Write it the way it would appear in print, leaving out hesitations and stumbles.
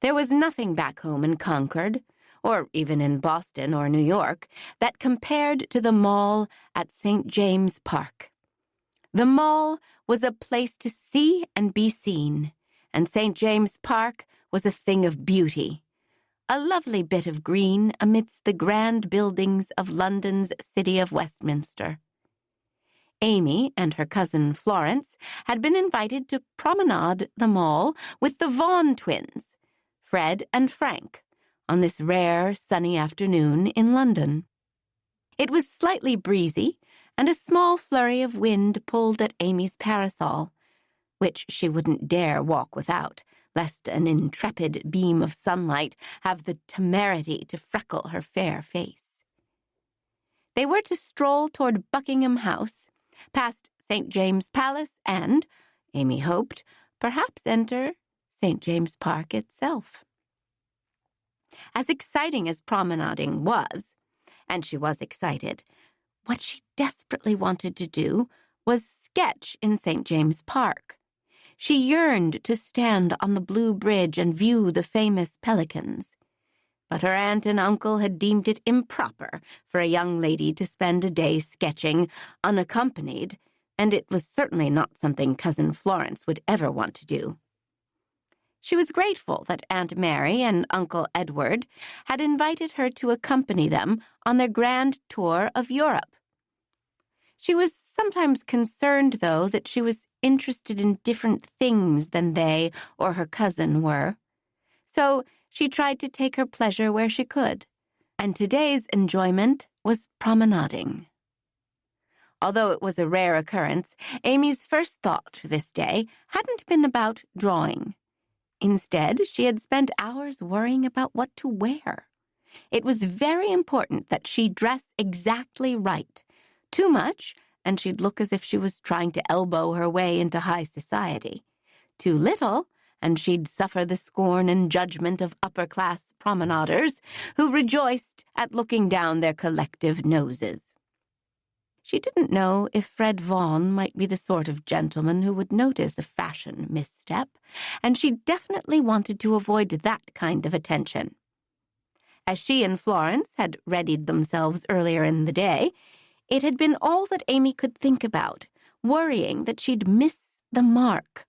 There was nothing back home in Concord, or even in Boston or New York, that compared to the Mall at St. James Park. The Mall was a place to see and be seen, and St. James Park was a thing of beauty, a lovely bit of green amidst the grand buildings of London's City of Westminster. Amy and her cousin Florence had been invited to promenade the Mall with the Vaughan twins, Fred and Frank, on this rare sunny afternoon in London. It was slightly breezy, and a small flurry of wind pulled at Amy's parasol, which she wouldn't dare walk without, lest an intrepid beam of sunlight have the temerity to freckle her fair face. They were to stroll toward Buckingham House, past St. James Palace, and, Amy hoped, perhaps enter St. James Park itself. As exciting as promenading was, and she was excited, what she desperately wanted to do was sketch in St. James Park. She yearned to stand on the Blue Bridge and view the famous pelicans. But her aunt and uncle had deemed it improper for a young lady to spend a day sketching unaccompanied, and it was certainly not something Cousin Florence would ever want to do. She was grateful that Aunt Mary and Uncle Edward had invited her to accompany them on their grand tour of Europe. She was sometimes concerned, though, that she was interested in different things than they or her cousin were. So she tried to take her pleasure where she could, and today's enjoyment was promenading. Although it was a rare occurrence, Amy's first thought this day hadn't been about drawing. Instead, she had spent hours worrying about what to wear. It was very important that she dress exactly right. Too much, and she'd look as if she was trying to elbow her way into high society. Too little, and she'd suffer the scorn and judgment of upper-class promenaders who rejoiced at looking down their collective noses. She didn't know if Fred Vaughan might be the sort of gentleman who would notice a fashion misstep, and she definitely wanted to avoid that kind of attention. As she and Florence had readied themselves earlier in the day, it had been all that Amy could think about, worrying that she'd miss the mark.